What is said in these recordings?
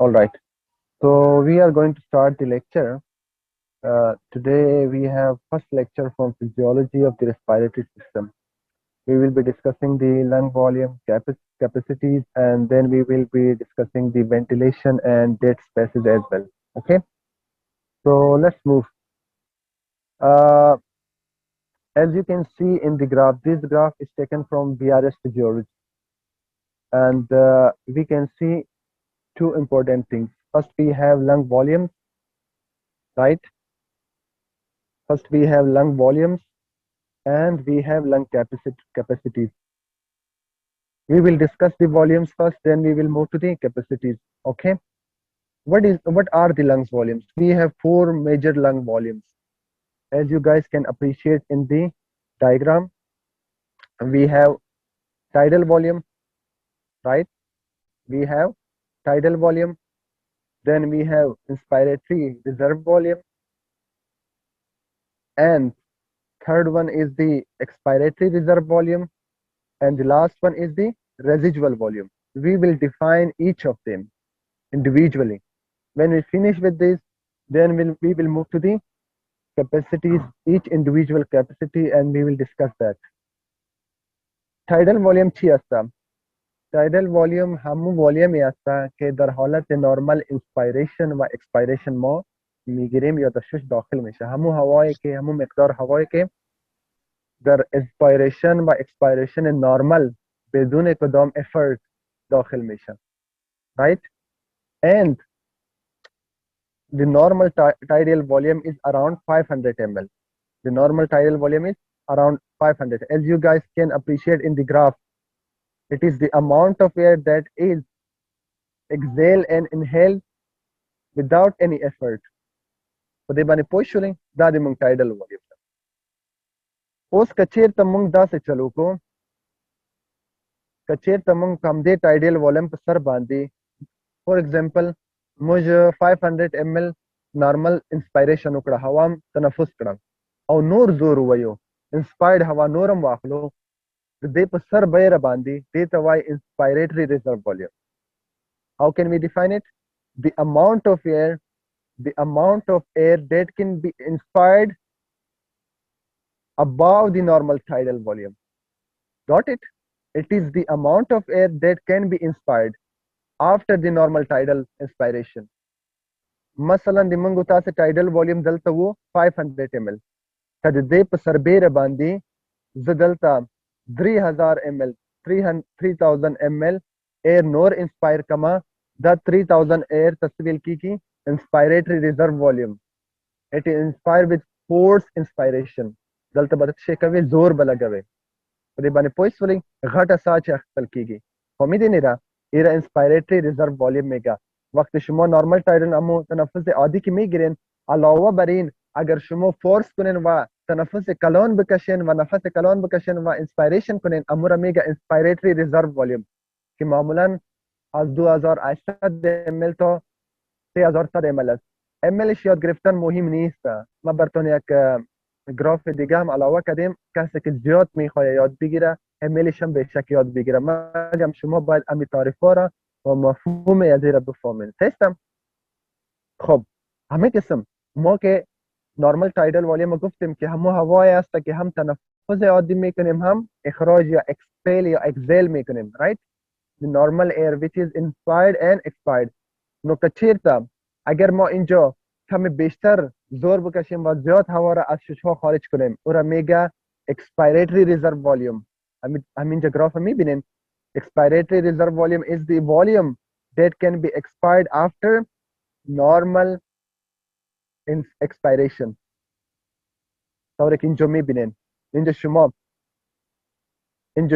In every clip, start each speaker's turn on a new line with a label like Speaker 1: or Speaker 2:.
Speaker 1: All right. So we are going to start the lecture. Today we have first lecture from physiology of the respiratory system. We will be discussing the lung volume capacities, and then we will be discussing the ventilation and dead spaces as well. Okay. So let's move. Uh, as you can see in the graph, this graph is taken from VRS physiology, and we can see two important things. First, we have lung volumes, right? First, we have lung volumes and we have lung capacities. We will discuss the volumes first, then we will move to the capacities. Okay. What are the lungs volumes? We have four major lung volumes. As you guys can appreciate in the diagram, we have tidal volume, right? We have tidal volume. Then we have inspiratory reserve volume, and third one is the expiratory reserve volume, and the last one is the residual volume. We will define each of them individually. When we finish with this, then we will move to the capacities, each individual capacity, and we will discuss that. Tidal volume chi asta. Tidal volume hamu volume asta ke dar halat normal inspiration و expiration ما میگیریم یا تشوش داخل میشه همو هوایی که همو مقدار هوایی که در inspiration و expiration normal بدون کدام effort داخل میشه, right? And the normal tidal volume is around 500 ml. The normal tidal volume is around 500. As you guys can appreciate in the graph, it is the amount of air that is exhaled and inhaled without any effort. So they bani poishuling dadi mung tidal volume. Os kacir tamung da se chalu ko kacir tamung kamde tidal volume पर सर बांधी. For example, मुझ 500 ml normal inspiration उकड़ा हवा तनफुस कड़ा और नूर जोर हुआ inspired हवा नूरम वाखलो they पर सर बैर बांधी they तवाई inspiratory reserve volume. How can we define it? The amount of air that can be inspired above the normal tidal volume. Got it? It is the amount of air that can be inspired after the normal tidal inspiration. Masalan dimanguta se tidal volume dalta wo 500 ml. Kad de sarbeera bandi zadalta 3000 ml 3000 ml air nor inspire kama the 3000 air taswil ki inspiratory reserve volume. It is inspired with force inspiration. Dalta badat shekave zor balagave. Ode bane poiswali ghata saach akhtal kigi. Homide nira era inspiratory reserve volume mega. وقت شما نورمال تایرن امو تنفس عادی که میگیرین علاوه بر این اگر شما فورس کنین و تنفس کلان بکشین و نفس کلان بکشین و انسپایریشن کنین امو را میگه انسپایریتری ریزرو والیوم که معمولا از 2800 ml تا 3100 ml است. mlش یاد گرفتن مهم نیست. ما براتون یک گراف دیگه هم علاوه کردیم کسی که زیاد میخواد یاد بگیره mlش هم به شک یاد بگیره. ما شما باید امی تعریفا را و مفهوم از را بفهمین. تستم. خب همه قسم ما که نورمال تایدل والیوم گفتیم که همو هوای است که هم تنفس عادی میکنیم هم اخراج یا اکسپیل یا اکزیل میکنیم, right? The normal air which is inspired and expired. نو کچیرتا اگر ما اینجا کمی بیشتر زور بکشیم و زیاد هوا را از ششها خارج کنیم او را میگه expiratory reserve volume. همینجا گراف میبینین. Expiratory reserve volume is the volume that can be expired after normal expiration. طورك اینجا میبینین اینجا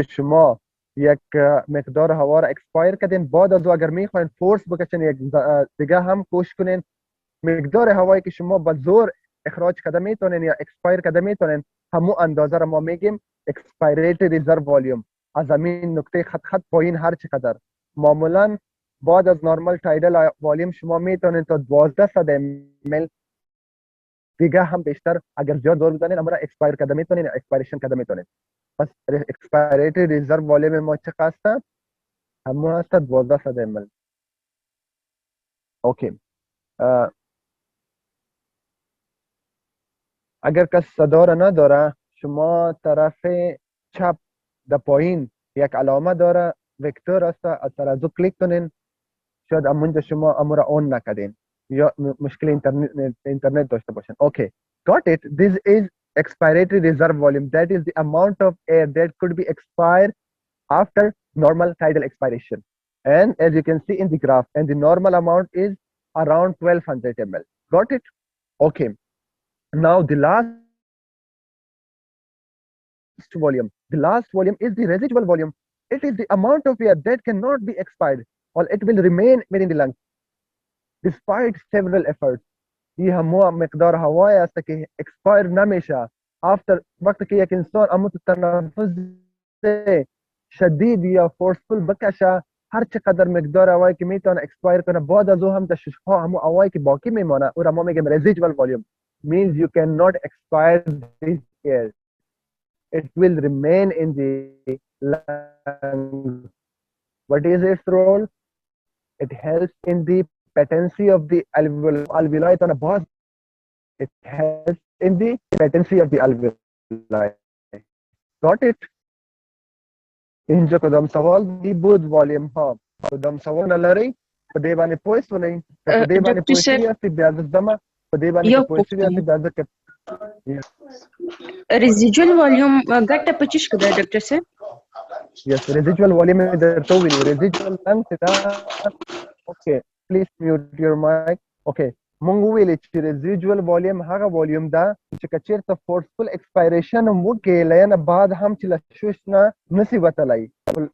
Speaker 1: شما یک مقدار هوا را اکسپایر کردین بعد از اگر میخواین فورس بکشین یک دیگه هم کوشش کنین مقدار هوایی که شما با زور اخراج کرده میتونین یا اکسپایر کرده میتونین همو اندازه را ما میگیم expiratory reserve volume. از همین نقطه خط پایین هر چقدر معمولا بعد از نورمال تایدل والیوم شما میتونین تا 1200 ml دیگه هم بیشتر اگر زیاد زور بزنین اما را اکسپایر کرده میتونین یا اکسپایریشن کرده میتونین. پس expiratory reserve volume ما چقدر است؟ همو هست 1200 ml. اوکی. اگر کس صدا را نداره شما طرف چپ در پایین یک علامه داره وکتور است، از ترازو کلیک کنین. شاید امونجا شما امورا اون نکردین یا مشکل اینترنت داشته باشین. اوکی. Got it. This is expiratory reserve volume. That is the amount of air that could be expired after normal tidal expiration. And as you can see in the graph, and the normal amount is around 1200 ml. Got it? Okay. Now the last volume. The last volume is the residual volume. It is the amount of air that cannot be expired or it will remain within the lungs despite several efforts. ये हमो مقدار هوای است که اکسپایر نمیشه after وقتی که یک انسان امو تنفس شدید یا فورسفul بکشه، هر چقدر مقدار هوایی که میتونه اکسپایر کنه بعد از او هم تشش ها همو هوایی که باقی میمانه او را ما میگیم residual volume. Means you cannot expire this air, it will remain in the lungs. What is its role? It helps in the patency of the alveoli on a boss. It helps in the patency of the alveoli. Got it? اینجا کدام سوال دی بود والیم ها کدام سوال نلري په دې باندې پوه شولئ که په دې باندې پوه شوي یاستئ بیا زما په دې باندې که پوه شوي یاستئ بیا زه
Speaker 2: residual volume ګټه په چیش کې ده ډاکټر صاحب؟
Speaker 1: yes residual volume درته وویلو residual length دا okay please mute your mic. okay مونږ وویلې چې residual volume هغه volume ده چې که چېرته forceful expiration هم وکړې له نه بعد هم چې له شوش نه نسي وتلی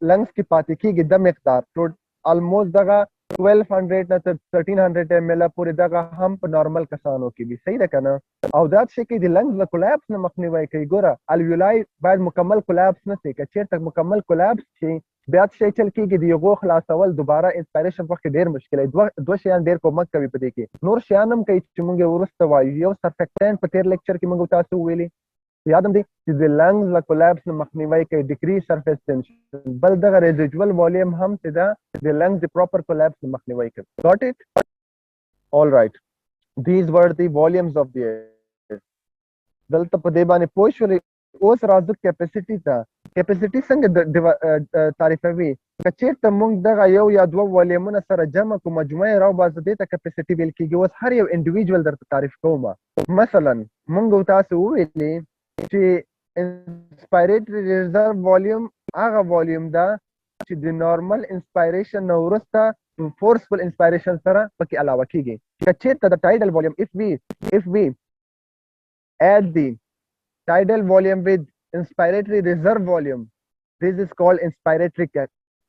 Speaker 1: لنګس کې پاتې کېږي د مقدار almost دغه 1200 نه تر 1300 ml پورې دغه هم په نارمل کسانو کې دي. صحیح ده که نه؟ او دا شی کې د لنګز له کولاپس نه مخنیوی کوي. ګوره الویولای باید مکمل کولاپس نه شي، که چېرته مکمل کولاپس شي بیا شی چل کېږي د یغو خلاصول دوباره انسپایریشن وخت ډېر مشکل دی. دوه شیان ډېر کومک کوي په دې کې. نور شیان هم کوي چې موږ وروسته وایو. یو سرفیکټنټ په تېر لیکچر کې موږ تاسو وویلي یادم دی چې د لنګز له کولاپس نه مخنیوی کوي ډیکریز سرفیس ټنشن. بل دغه ریزیډوال والیم هم چې ده د لنګز د پراپر کولاپس نه مخنیوی کوي. got it? all right, these were the volumes of the air. دلته په دې باندې پوه شولې. اوس راځو کیپاسټي ته. کیپاسټي څنګه تعریفوي؟ که چېرته موږ دغه یو یا دوه والیمونه سره جمع کړو مجموعه یې راوباسو دې ته کیپاسټي ویل کېږي. اوس هر یو انډیویجوال درته تعریف کوم. مثلا موږ تاسو وویلې چې انسپایریټري ریزرو والیوم هغه والیوم ده چې د نارمل انسپایریشن نه وروسته فورسفل انسپایریشن سره پکې علاوه کېږي. که چېرته د ټایډل والیوم if we add the tidal volume with inspiratory reserve volume, this is called inspiratory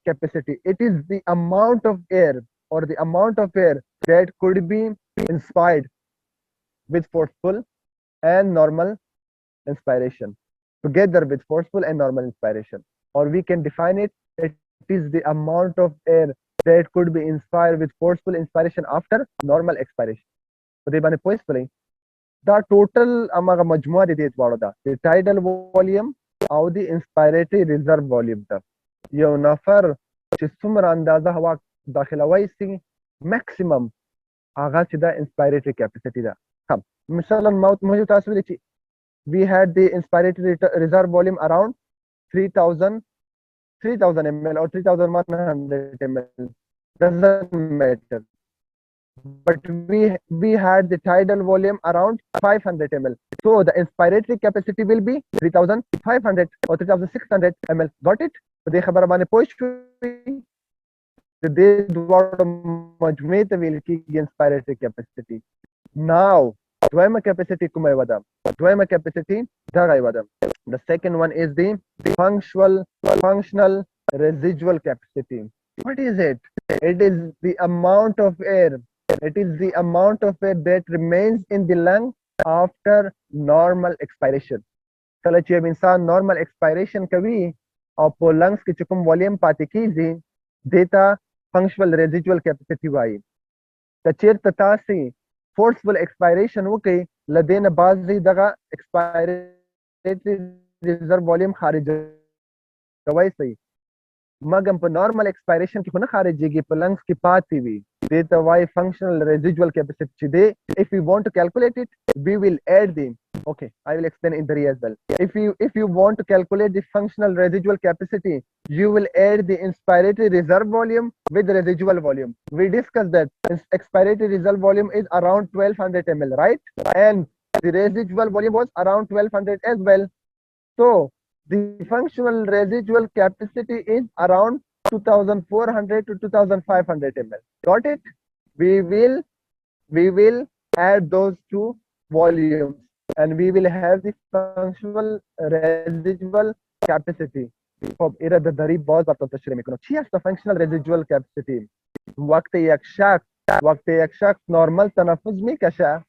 Speaker 1: capacity. It is the amount of air or the amount of air that could be inspired with forceful and normal inspiration, together with forceful and normal inspiration. Or we can define it, it is the amount of air that could be inspired with forceful inspiration after normal expiration. په دې باندې پوه شولئ؟ دا ټوټل هماغه مجموعه د دې دواړو ده، د ټایډل والیوم او د انسپایریټري ریزرو والیوم ده. یو نفر چې څومره اندازه هوا داخلوی سي میکسیمم هغه چې دا انسپایریټري کیپاسټي ده. مثلا موږ تاسو ویلي چې we had the inspiratory reserve volume around 3000 ml or 3100 ml, doesn't matter. But we had the tidal volume around 500 ml. So the inspiratory capacity will be 3500 or 3600 ml. Got it? په دې خبره باندې پوه شوئ؟ د دې دواړو مجموعې ته ویل کېږي inspiratory capacity. Now دویمه capacity کومه یوه ده؟ دویمه capacity دغه یوه ده. The second one is the functional residual capacity. What is it? It is the amount of air. It is the amount of air that remains in the lung after normal expiration. کله چې یو انسان normal expiration کوي او په lungs کې چې کوم volume پاتې کېږي دې ته functional residual capacity وایي. که چېرته تاسې forceful expiration وکړئ له دې نه بعضې دغه expiratory reserve volume خارجوی شئ، مګر په normal expiration کې خو نه خارجېږي، په lungs کې پاتې وي. Data Y functional residual capacity today. If we want to calculate it, we will add the. Okay, I will explain in the re as well. If you want to calculate the functional residual capacity, you will add the inspiratory reserve volume with residual volume. We discussed that expiratory reserve volume is around 1200 ml, right? And the residual volume was around 1200 as well. So the functional residual capacity is around 2400 to 2500 ml. Got it? We will we will add those two volumes and we will have the functional residual capacity. خب إيه ده ضريب باز بطل میکنم چی هست functional residual capacity وقت یک شخص نورمال تنفس میکشه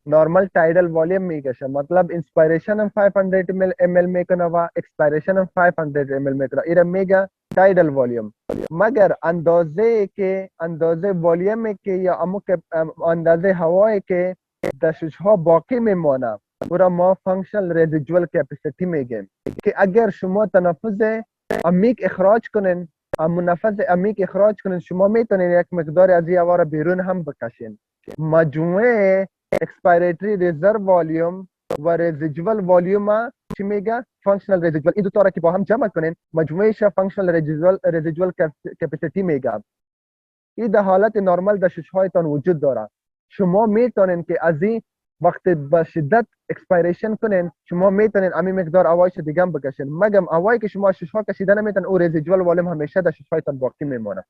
Speaker 1: نورمال tidal volume میکشه مطلب inspiration هم 500 ml میکنه و expiration هم 500 ml میکنه ایره میگه tidal volume مگر اندازه والیوم که یا اندازه هوایی که در ششها باقی میمانه او را ما فانکشنال رزیدوال کپاسیتی میگیم که اگر شما تنفس عمیق اخراج کنین نفس عمیق اخراج کنین شما میتونین یک مقدار از این هوا را بیرون هم بکشین مجموعه اکسپایریتری ریزرو والیوم و رزیدوال والیوم چی میگه فانکشنال رزیدوال این دو تا را که با هم جمع کنین مجموعهش فانکشنال رزیدوال کپاسیتی میگه این در حالت نرمال در ششهایتان وجود داره شما میتونین که از این وقت به شدت اکسپایریشن کنین شما میتونین امی مقدار هوایش دیگه هم بکشین مگم هوایی که شما ششها کشیده نمیتون او رزیدوال والیوم همیشه در ششهایتان باقی میمونه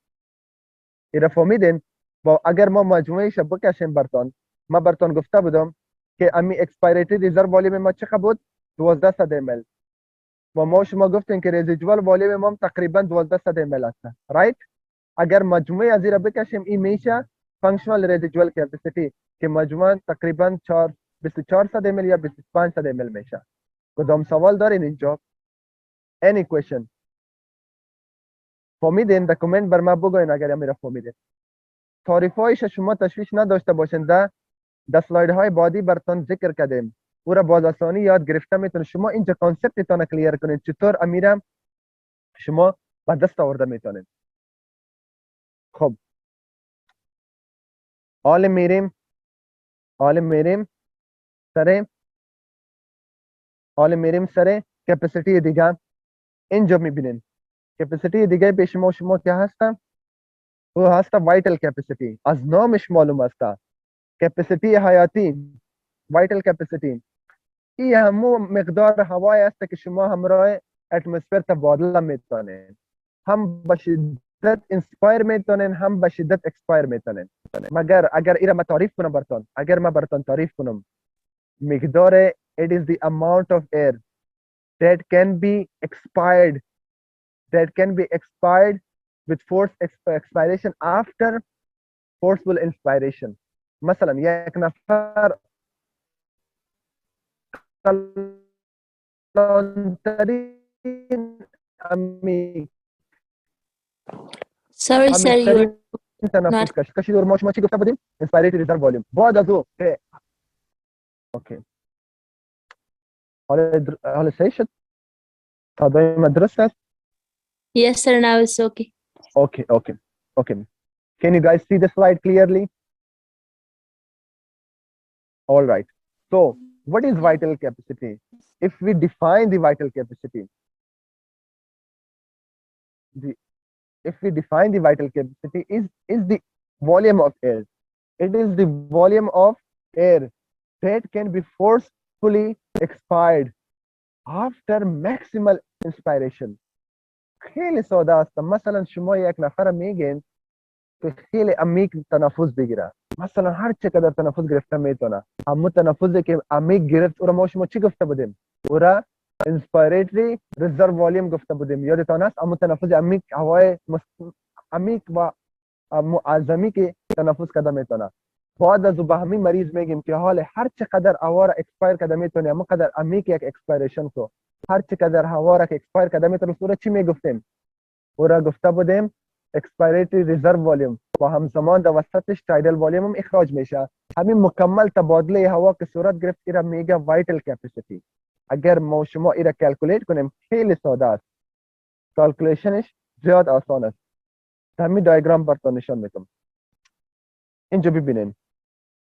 Speaker 1: این فهمیدین با اگر ما مجموعهش بکشیم برتون ما برتون گفته بودم که امی اکسپایریتری ریزرو والیوم ما چقدر بود 1200 ml و ما شما گفتین که رزیدوال والیوم ما تقریبا 1200 ml است رایت اگر مجموعه از این بکشیم این میشه فانکشنال رزیدوال کپاسیتی که مجموعا تقریبا 2400 ml یا 2500 ml میشه کدام سوال دارین اینجا any question فهمیدین در کامنت بر ما بگوین اگر میره فهمیدین تعریفایش شما تشویش نداشته باشین در سلاید های بعدی براتون ذکر کردیم او را باز آسانی یاد گرفته میتونه شما اینجا کانسپتتون کلیر کنید چطور امیرم شما به دست آورده میتونید خب حال میریم سر کپاسیتی دیگه اینجا میبینین کپاسیتی دیگه به شما که هستم او هست وایتال کپاسیتی از نامش معلوم است کپاسیتی حیاتی وایتال کپاسیتی این همو مقدار هوایی است که شما همراه اتمسفر تبادله میتونین هم به شدت انسپایر میتونین هم به شدت اکسپایر میتونین مگر اگر ایره ما تعریف کنم براتون تعریف کنم مقدار it is the amount of air that can be expired with forced expiration after forceful inspiration مثلا یک نفر کلانترین
Speaker 3: Sorry, sir, you're
Speaker 1: تنفس کشید و ما شما چی گفته بودیم inspiratory reserve volume بعد از او اوکی حالا صحیح شد صدای من درست است
Speaker 3: Yes, sir, now it's okay.
Speaker 1: Okay. Can you guys see the slide clearly? All right. So, what is vital capacity? If we define the vital capacity, is the volume of air. It is the volume of air that can be forcefully expired after maximal inspiration. خیلی ساده است مثلا شما یک نفر میگین که خیلی عمیق تنفس بگیره مثلا هر چقدر تنفس گرفته میتونه همون تنفسی که عمیق گرفت او را ما شما چی گفته بودیم او را inspiratory reserve volume گفته بودیم یادتان است همون تنفس عمیق هوای عمیق و معظمی که تنفس کرده میتونه بعد از به همین مریض میگیم که حال هر چقدر هوا را اکسپایر کرده میتونه همون قدر عمیق یک اکسپایریشن کو هر چقدر هوا را که اکسپایر کرده میتونه او را چی میگفتیم او را گفته بودیم expiratory reserve volume و همزمان در وسطش tidal volume هم اخراج میشه همین مکمل تبادله هوا که صورت گرفت ایرا میگه vital capacity اگر ما شما ایرا کلکولیت کنیم خیلی ساده است کلکولیشنش زیاد آسان است همین دایگرام براتون نشان میدم اینجا ببینین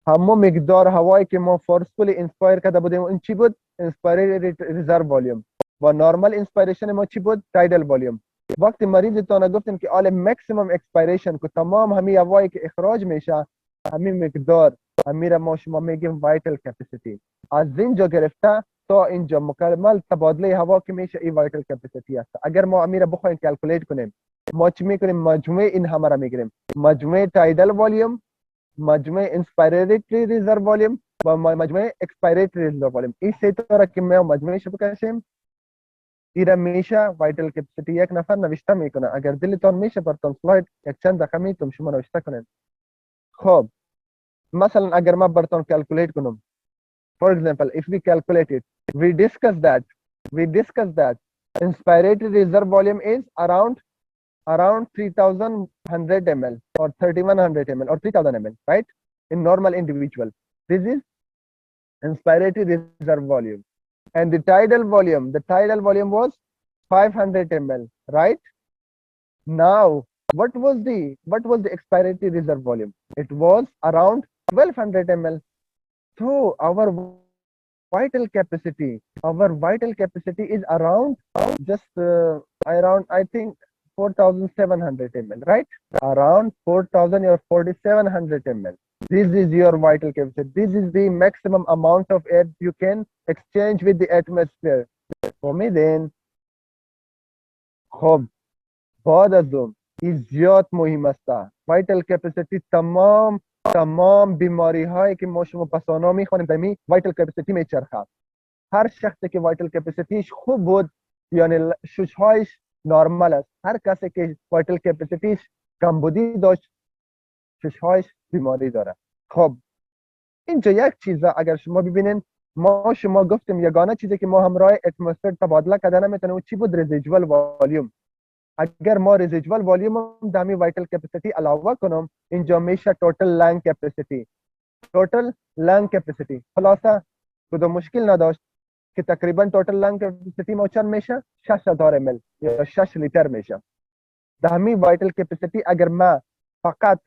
Speaker 1: همه مقدار هوایی که ما فورسفولی اینسپایر کرده بودیم این چی بود؟ اینسپایرد ریزرو والیوم. و نورمال اینسپایریشن ما چی بود؟ تایدل والیوم. وقتی مریضتان گفتیم که آل مکسیمم اکسپایریشن که تمام همین هوایی که اخراج میشه همین مقدار همین ما شما میگیم وایتال کپاسیتی. از اینجا گرفته تا اینجا مکمل تبادله هوا که میشه این وایتال کپاسیتی است. اگر ما امیر بخوایم کلکولیت کنیم ما چی میکنیم؟ مجموعه این همه را میگیریم، مجموعه تایدل والیوم، مجموعه انسپایریتری ریزرو والیوم و مجموعه اکسپایریتری ریزرو والیوم. این سه تا را که ما مجموعه بکشیم ایره میشه وایتال کپاسیتی. یک نفر نوشته میکنه، اگر دلتون میشه براتون سلاید یک چند دقیقه میتونم شما نوشته کنین. خب مثلا اگر ما براتون کلکولیت کنم for example if we calculate it we discuss that inspiratory reserve volume is around 3100 ml or 3100 ml or 3000 ml, right? In normal individual, this is inspiratory reserve volume. And the tidal volume was 500 ml, right? Now what was the expiratory reserve volume? It was around 1200 ml. So our vital capacity is around just around I think 4700 ml, right? Around 4000 or 4700 ml. This is your vital capacity. This is the maximum amount of air you can exchange with the atmosphere. For me then خب بعد از اون این زیاد مهم است. وایتال کپاسیتی تمام بیماری هایی که ما شما پسانا میخوانیم دمی وایتال کپاسیتی میچرخه. هر شخصی که وایتال کپاسیتیش خوب بود یعنی ششهایش نورمال است. هر کسی که وایتال کپاسیتیش کمبودی داشت ششهایش بیماری داره. خب اینجا یک چیزه اگر شما ببینین ما شما گفتیم یگانه چیزی که ما همراه اتمسفر تبادله کردن نمیتونه اون چی بود؟ رزیجوال والیوم. اگر ما رزیجوال والیوم دمی وایتال کپاسیتی علاوه کنم اینجا میشه توتال لنگ کپاسیتی. خلاصه کدوم مشکل نداشت که تقریبا توتال لنگ کپاسیتی ما چند میشه؟ 6000 ml یا 6 لیتر میشه. دمی وایتال کپاسیتی اگر ما فقط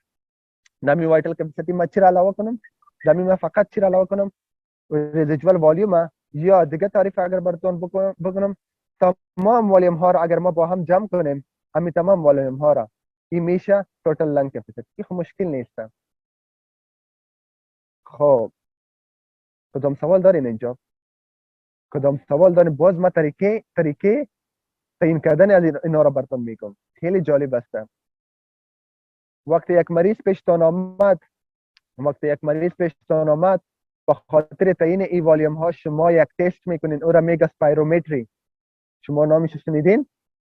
Speaker 1: دمی وایتال کپاسیتی ما چرا علاوه کنم؟ دمی ما فقط چرا علاوه کنم؟ رزیجوال والیوم یا دیگه تعریف اگر براتون بکنم تمام والیوم ها را اگر ما با هم جمع کنیم همین تمام والیوم ها را این میشه توتال لنگ کپاسیتی. این خب مشکل نیست. خب کدام سوال دارین اینجا؟ کدام سوال دارین؟ باز ما طریقه تعیین کردن از اینا را براتون میگم. خیلی جالب است. وقتی یک مریض پیشتان آمد به خاطر تعیین ای والیوم ها شما یک تست میکنین او را میگه اسپایرومتری. شما نامش شنیدین؟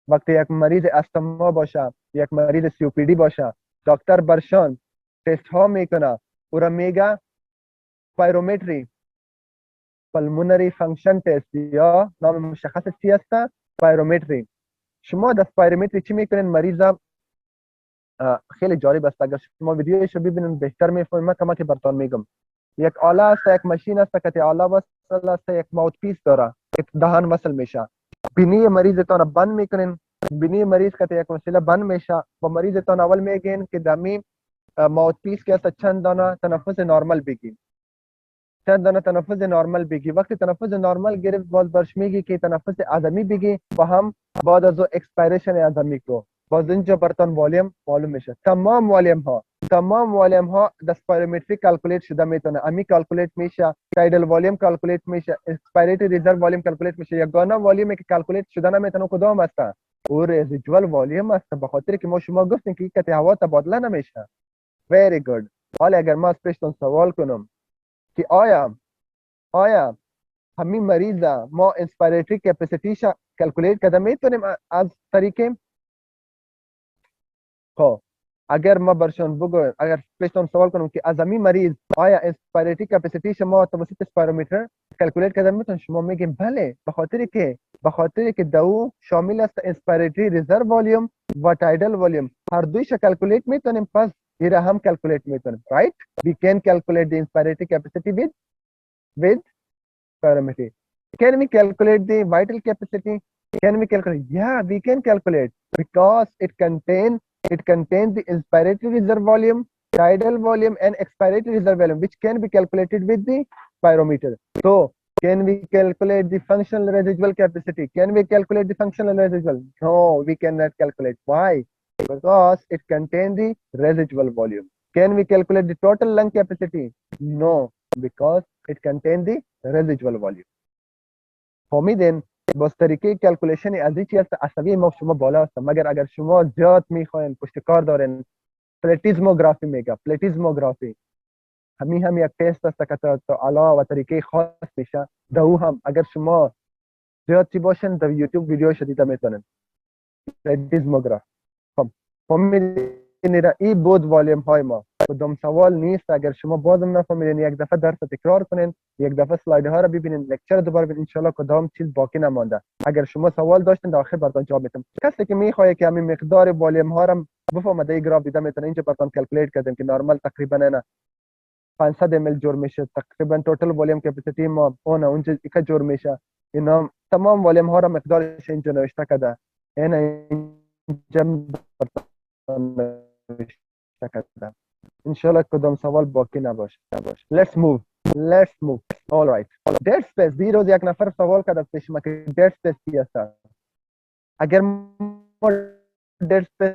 Speaker 1: وقتی یک مریض استما باشه یک مریض COPD باشه دکتر برشان تست ها میکنه او را میگه اسپایرومتری، پلمونری فانکشن تست یا نام مشخص چی است؟ اسپایرومتری. شما در اسپایرومتری چی میکنین؟ مریض خیلی جالب است. اگر شما ویدیوش ببینید بهتر میفهمید. من کمکی براتون میگم. یک آله است، یک ماشین است که آله وصل است، یک ماوت پیس داره که دهان وصل میشه. بینی مریضتان بند میکنین. بینی مریض که یک مسئله بند میشه با مریضتان اول میگین که دمی ماوت پیس که است چند دانه تنفس نورمال بگی. وقتی تنفس نورمال گرفت باز برش میگی که تنفس عدمی بگی و هم بعد از اکسپایریشن عدمی کو. باز اینجا براتون والیوم معلوم میشه. تمام والیوم ها در اسپایرومتری کلکولیت شده میتونه. امی کلکولیت میشه، تایدل والیوم کلکولیت میشه، اکسپایریتری ریزرو والیوم کلکولیت میشه. یگانه والیومی که کلکولیت شده نمیتونه کدام است؟ او رزیجوال والیوم است. به خاطر که ما شما گفتیم که یک هوا تبادله نمیشه. very good. حالا اگر ما از پیشتون سوال کنم که آیا همین مریض ما انسپایریتری کپاسیتیش کلکولیت کرده میتونیم از طریق خب اگر ما برشان بگویم اگر پیشتون سوال کنم که از همین مریض آیا انسپایریتری کپاسیتیش ما توسط اسپایرومتر کلکولیت کرده میتونیم؟ شما میگیم بله. به خاطر که دو شامل است انسپایریتری ریزرو والیوم و تایدل والیوم. هر دویش کلکولیت میتونیم. پس ایره هم کلکولیت میتونیم. right? We can calculate the inspiratory capacity with spirometry. Can we calculate the vital capacity? Can we calculate? Yeah, we can calculate because it contains the inspiratory reserve volume tidal volume and expiratory reserve volume, which can be calculated with the pyrometer. So, can we calculate the functional residual capacity? Can we calculate the functional residual? No, we cannot calculate. Why? Because it contains the residual volume. Can we calculate the total lung capacity? No, because it contains the residual volume. For me then بس طریقه کلکولیشن ازی چی هست عصبی ما شما بالا هست مگر اگر شما زیاد میخواین پشتکار دارین پلتیزموگرافی میگه پلتیزموگرافی هم یک تست است که تا علا و طریقه خاص میشه دو هم اگر شما زیاد چی باشین در یوتیوب ویدیو دیده میتونین پلتیزموگراف خب ای بود والیم های ما کدام سوال نیست اگر شما بازم نفهمیدین یک دفعه درس تکرار کنین یک دفعه سلاید ها رو ببینین لکچر دوباره ببینین ان شاء الله کدام چیز باقی نمانده اگر شما سوال داشتین در آخر براتون جواب میدم کسی که میخواد که همین مقدار والیم ها رو بفهمه در گراف دیده میتونه اینجا براتون کلکولیت کردیم که نورمال تقریبا نه 500 ml جور میشه تقریبا توتال والیم کپاسیتی ما اونجا یک جور میشه اینا تمام والیم ها رو مقدارش اینجا نوشته کرده اینا اینجا نوشته کرده انشالله کدام سوال باقی نباشه let's move all right dead space دیروز یک نفر سوال کرده پیش ما که dead space چی است اگر ما dead space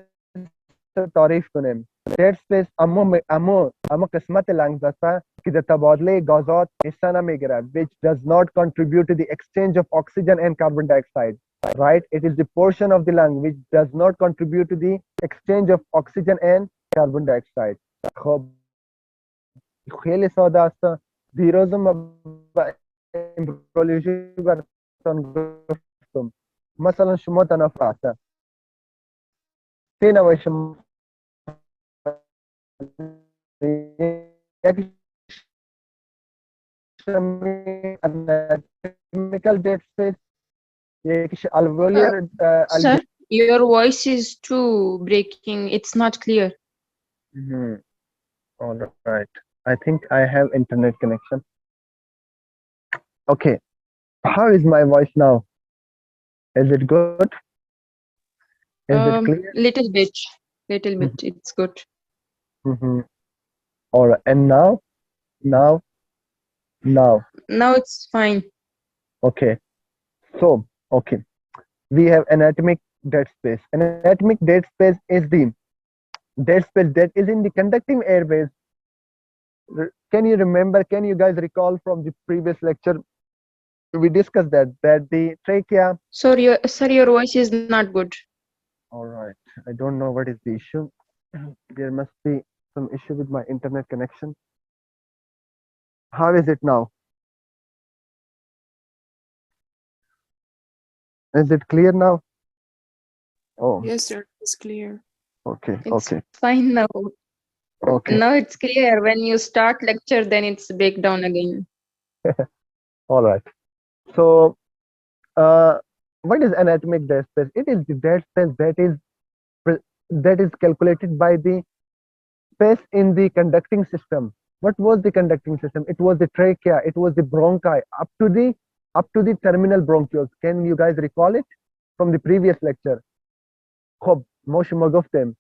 Speaker 1: تعریف کنیم dead space اما قسمت لنگز است که در تبادله گازات حصه نمیگیره which does not contribute to the exchange of oxygen and carbon dioxide right it is the portion of the lung which does not contribute to the exchange of oxygen and carbon dioxide خب خیلی ساده است دیروز ما با امبرولوژی براتون گفتم مثلا شما تنفس سه نوع شما یک anatomical dead space یکیش alveolar
Speaker 2: Sir, your voice is too breaking. It's not clear.
Speaker 1: all right I think I have internet connection okay how is my voice now is it good is it clear
Speaker 2: Little bit. It's good.
Speaker 1: all right and now
Speaker 2: Now it's fine.
Speaker 1: okay so okay we have anatomic dead space anatomic dead space is the dead space that is in the conducting airways can you remember can you guys recall from the previous lecture we discussed that the trachea
Speaker 2: Sir, your voice is not good.
Speaker 1: all right I don't know what is the issue there must be some issue with my internet connection how is it now is it clear now oh
Speaker 4: Yes, sir, it's clear.
Speaker 1: okay
Speaker 2: It's
Speaker 1: okay
Speaker 2: fine now.
Speaker 1: okay
Speaker 2: Now it's clear. When you start lecture, then it's break down again.
Speaker 1: all right so what is anatomic dead space it is the dead space that is calculated by the space in the conducting system what was the conducting system it was the trachea it was the bronchi up to the terminal bronchioles can you guys recall it from the previous lecture خب ما شما گفتیم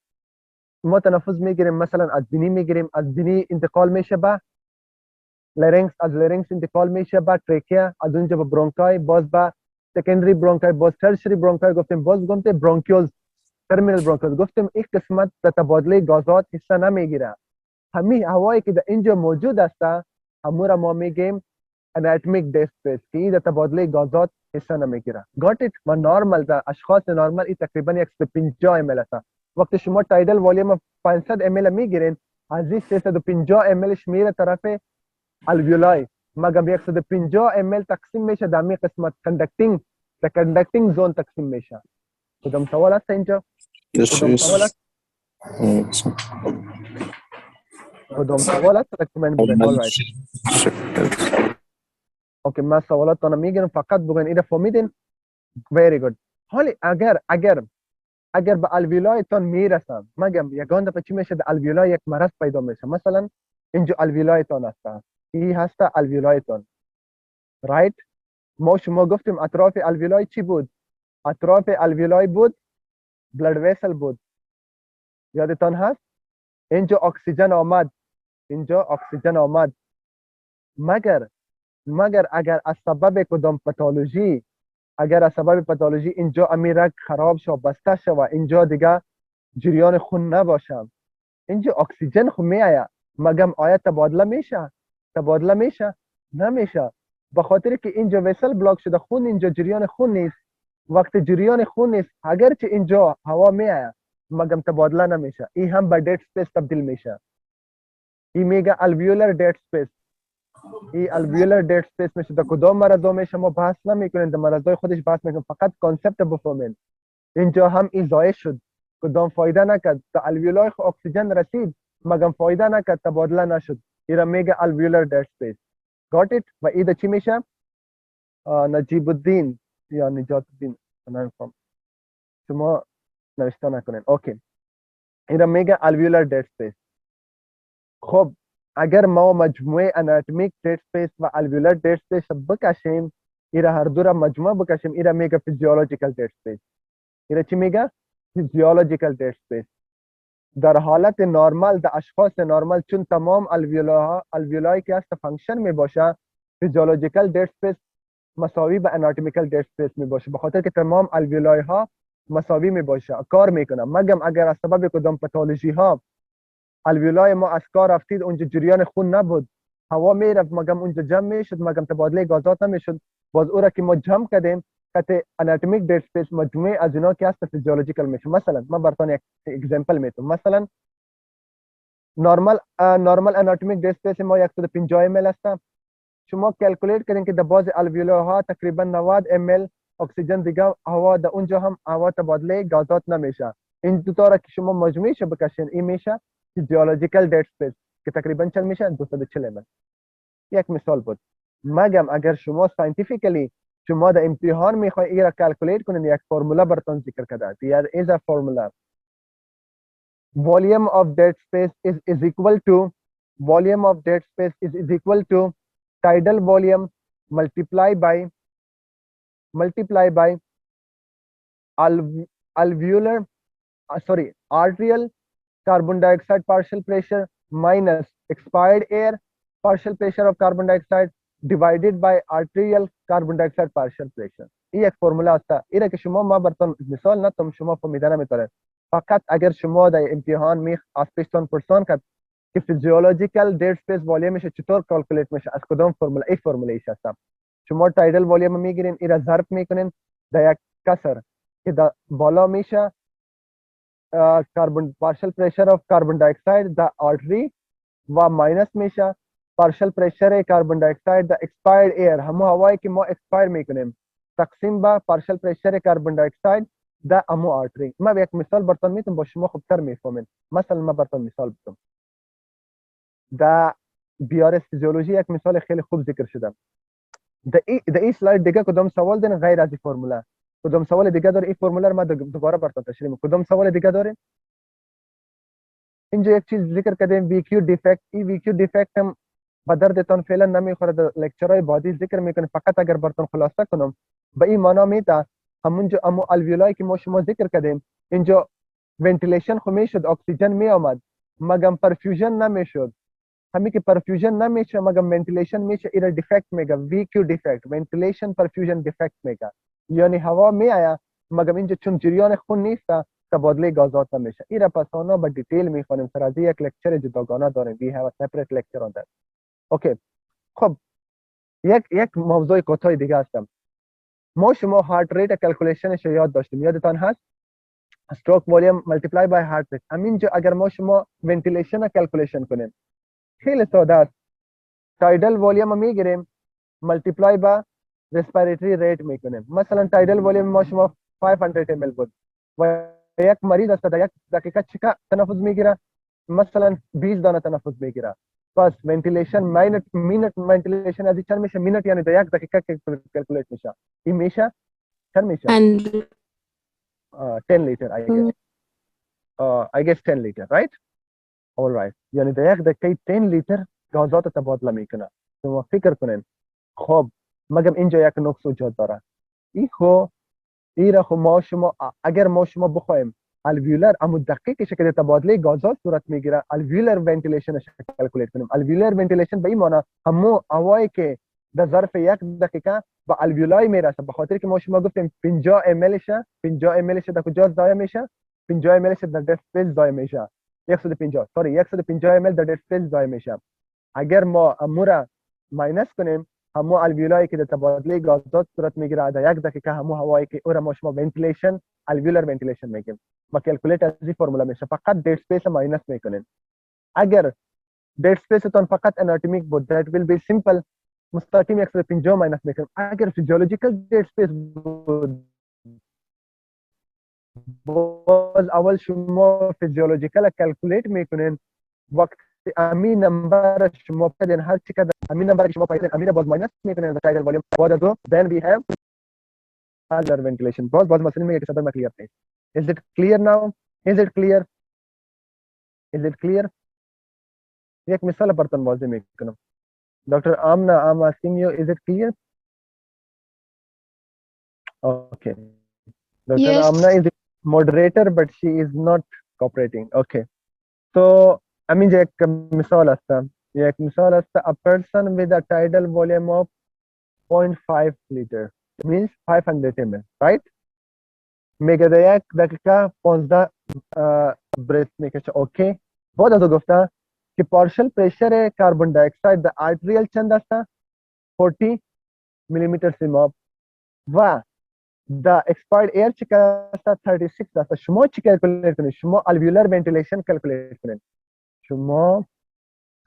Speaker 1: ما تنفس میگیریم مثلا از بینی میگیریم از بینی انتقال میشه به لارنکس از لارنکس انتقال میشه به تریکیا از اونجا به برونکای باز به سکندری برونکای باز ترشری برونکای گفتیم باز گفتیم برونکیولز ترمینال برونکیولز گفتیم این قسمت در تبادله گازات حصه نمیگیره همین هوایی که در اینجا موجود است همون را ما میگیم anatomic dead space که این در تبادله گازات حصه نمیگیره got it و نورمال در اشخاص نورمال این تقریبا 150 ml است وقتی شما تایدل والیوم 500 ml میگیرین از این 350 ml میره طرف الویولای مگه 150 ml تقسیم میشه در می قسمت conducting زون تقسیم میشه کدام سوال هست اینجا کدام سوال هست کدام سوال هست رکمند بودن all right اوکی من سوالاتتون میگیرم فقط بگین اینا فهمیدین very good حالی اگر به الویولایتون میرسم مگم یگان دفعه چی میشه در الویولای یک مرض پیدا میشه مثلا اینجا الویولایتون هست این هست الویولایتون رایت ما شما گفتیم اطراف الویولای چی بود اطراف الویولای بود بلد ویسل بود یادتان هست اینجا اکسیژن آمد، اینجا اکسیژن آمد، مگر اگر از سبب کدام پاتولوژی، اگر از سبب پاتولوژی اینجا امی رگ خراب شو، بسته شو و اینجا دیگه جریان خون نباشه، اینجا اکسیژن خو می آید، مگم آیا تبادله میشه؟ تبادله میشه؟ نمیشه. به خاطر که اینجا وسل بلاک شده، خون اینجا جریان خون نیست. وقتی جریان خون نیست، اگرچه اینجا هوا می آید مگم تبادله نمیشه، این هم به دید سپیس تبدیل میشه. این میگه الویولر دید سپیس. این الویولر دید سپیس میشه. در کدام مرضا میشه ما بحث نمیکنیم، در مرضای خودش بحث میکنیم، فقط کانسپت بفهمین. اینجا هم این ضایع شد، کدام فایده نکرد، تا الویولای اکسیژن رسید مگم فایده نکرد، تبادله نشد. ایرا میگه الویولر دید سپیس. گات ایت؟ و ایده چی میشه؟ نجیب الدین یا نجات الدین، نمیفهم، شما نوشته نکنین. اوکی، اینا میگه الویولر دید سپیس. خب اگر ما مجموعه اناتومیک دید سپیس و الویولر دید سپیس بکشیم، اینا هر دو را مجموعه بکشیم، اینا میگه فیزیولوژیکال دید سپیس. اینا چی میگه؟ فیزیولوژیکال دید سپیس. در حالت نرمال، در اشخاص نرمال، چون تمام الویولای که هست فانکشن می باشه، فیزیولوژیکال دید سپیس مساوی به اناتومیکال دید سپیس می باشه، به خاطر که تمام الویولای ها مساوی می باشه، کار میکنه. مگم اگر از سبب کدام پاتولوژی ها الویولای ما از کار رفتید، اونجا جریان خون نبود، هوا میرفت مگم اونجا جمع میشد، مگم تبادله گازات نمیشد، باز او را که ما جمع کردیم که اناتومیک دید سپیس مجموعه از اینا که هست فیزیولوژیکال میشه. مثلا من براتون یک اگزمپل میتونم. مثلا نورمال اناتومیک دید سپیس ما 150 ml است. شما کلکولیت کردین که در باز الویولا ها تقریبا 90 ml اکسیژن دیگه هوا، در اونجا هم هوا تبادله گازات نمیشه. این دو تا را که شما مجموعش بکشین، این میشه فیزیولوژیکال دید سپیس که تقریبا چند میشه؟ 240 ml. یک مثال بود. مگم اگر شما ساینتیفیکلی شما در امتحان میخوای این را کلکولیت کنین، یک فرمولا براتون ذکر کرده. There is a formula. Volume of dead space is equal to tidal volume multiply by arterial carbon dioxide partial pressure minus expired air partial pressure of carbon dioxide divided by arterial carbon dioxide partial pressure. این یک فرمولا است. اینا که شما ما براتون مثال نتم شما فهمیدن نمیتونه. فقط اگر شما در امتحان میخ اسپیشتون پرسان کرد که فیزیولوژیکال دید سپیس والیومش چطور کالکولیت میشه، از کدام فرمولا، این فرمولیش هست. شما تایدل والیوم میگیرین، این را ضرب میکنین در یک کسر که در بالا میشه کاربن پارشل پرشر اف کاربن دی اکساید در آرتری و ماینس میشه پارشل پرشر کاربن دی اکساید در اکسپایرد ایر، همون هوایی که ما اکسپایر میکنیم، تقسیم به پارشل پرشر کاربن دی اکساید در امو آرتری. ما یک مثال براتون میتونم با شما خوبتر میفهمین. مثلا ما براتون مثال بزنم. در بیارس فیزیولوژی یک مثال خیلی خوب ذکر شده. در این سلاید دیگه کدام سوال دارین غیر از این فرمولا؟ کدام سوال دیگه داره؟ این فرمولا رو ما دوباره براتون تشریح میکنم. کدام سوال دیگه داره؟ اینجا یک چیز ذکر کردیم وی کیو دیفکت. این وی کیو دیفکت هم به دردتان فعلا نمیخوره، در لکچرهای بعدی ذکر میکنیم. فقط اگر براتون خلاصه کنم به این معنا میده همونجا امو الویولای که ما شما ذکر کردیم، اینجا ونتیلیشن خو میشد، اکسیژن می آمد مگم پرفیوژن نمیشد. همین که پرفیوژن نمیشه مگم ونتیلیشن میشه، اینا دیفکت میگه وی کیو دیفکت، ونتیلیشن پرفیوژن دیفکت میگه. یعنی هوا میآید مگم اینجا چون جریان خون نیست تبادله گازات نمیشه. این را پس آنها به دیتیل میخونیم، سر از یک لکچر جداگانه داریم. we have a separate lecture on that. اوکی. خب یک موضوع کوتاه دیگه هستم. ما شما هارت ریت کلکولیشنش یاد داشتیم، یادتان هست؟ استروک والیوم ملتیپلای بای هارت ریت. همینجا اگر ما شما ونتیلیشن کلکولیشن کنیم خیلی ساده است. تایدل والیوم میگیریم ملتیپلای با رسپیریتری ریت میکنیم. مثلا تایدل والیوم ما شما 500 ml بود و یک مریض است در یک دقیقه چقدر تنفس میگیره؟ مثلا 20 دانه تنفس میگیره. پس ونتیلیشن مینت ونتیلیشن از چند میشه؟ مینت یعنی در یک دقیقه کلکولیت میشه. این میشه چند میشه؟ 10 لیتر I guess 10 لیتر right? all right. یعنی در یک دقیقه 10 لیتر گازات تبادله میکنه. شما فکر کنین. خب مگم اینجا یک نقص وجود داره. این را خو ما شما اگر ما شما بخوایم الویولر دقیق شکل تبادله گازها صورت میگیره الویولر ونتیلیشن کلکولیت کنیم الویولر ونتیلیشن به این معنی همو هوایی که در ظرف یک دقیقه به الویولای میرسه به خاطر که ما شما گفتیم 50 ml شه 50 ml شه در کجا ضایع میشه 50 ml شه در دست فیز ضایع میشه 150 ml در دست فیز ضایع میشه اگر ما امورا ماینس کنیم همو الویولایی که در تبادله گازات صورت میگیره در یک دقیقه همو هوایی که اون ما شما ونتیلیشن الویولر ونتیلیشن میگیم با کلکولیت از این فرمولا میشه فقط دد اسپیس ماینس میکنین اگر دد اسپیس تون فقط اناتومیک بود that will be simple مستقیم 150 ماینس میکنیم اگر فیزیولوژیکال دد اسپیس بود باز اول شما فیزیولوژیکال کلکولیت میکنین وقت امی نمبر شما بدین هر چی که امی نمبر شما پایین امی باز ماینس میکنین در تایدل والیوم بعد از then we have other ventilation باز مثلا میگه که صدر ما کلیئر نیست is it clear now is it clear is it clear یک مثال براتون واضح میکنم Dr. Amna I'm asking you is it clear okay Dr.
Speaker 2: Yes.
Speaker 1: Amna is moderator but she is not cooperating okay so आम्ही जे एक मिसाल असता एक मिसाल असता a person with a tidal volume of 0.5 liter means 500 ml right میگه در یک دقیقه 15 برث میکشه اوکی بعد از گفته که پارشل پرشر کاربن دی اکساید در آرتریال چند است 40 میلیمتر سیماب و the expired air چی که است 36 است شما چی کلکولیت کنید شما الویولر ونتیلیشن کلکولیت کنید شما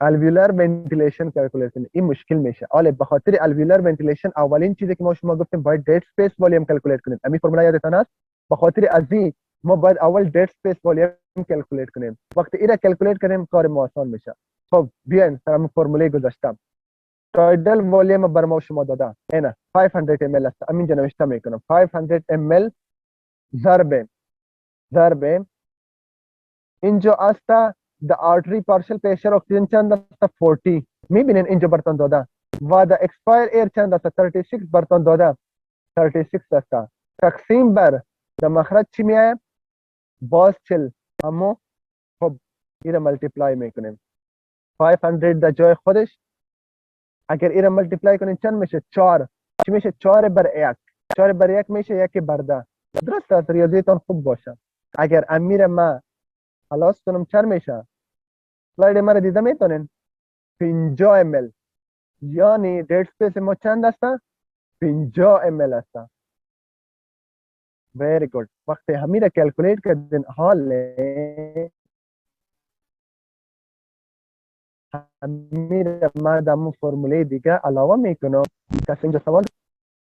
Speaker 1: الویولر ونتیلیشن کلکولیت کنید این مشکل میشه آله به خاطر الویولر ونتیلیشن اولین چیزی که ما شما گفتیم باید دد اسپیس والیوم کلکولیت کنید امی فرمولا یادتان است به خاطر ازی ما باید اول دد اسپیس والیوم کلکولیت کنیم وقتی اینا کلکولیت کنیم کار ما آسان میشه خب بیاین سلام فرموله گذاشتم تایدل والیوم بر ما شما داده اینا 500 ml است امین جا نوشته میکنم 500 ml ضرب اینجا است the artery partial pressure oxygen چند است 40 میبینین اینجا برتون داده و the expire air چند است 36 برتون داده 36 است تقسیم بر the مخرج چی میایه باز چل همو خب ایره ملتیپلای میکنیم 500 در جای خودش اگر ایره ملتیپلای کنیم چند میشه 4 چی میشه 4 بر 1 4 بر 1 میشه 1 بر 10 درست است ریاضیتون خوب باشه اگر امیر ما خلاص کنم چند میشه سلاید ما رو دیده میتونین 50 ml یعنی دد اسپیس ما چند است 50 ml است very good وقتی همی را کلکولیت کردین حال همی را ما دمو فرموله دیگه علاوه میکنم کسی اینجا سوال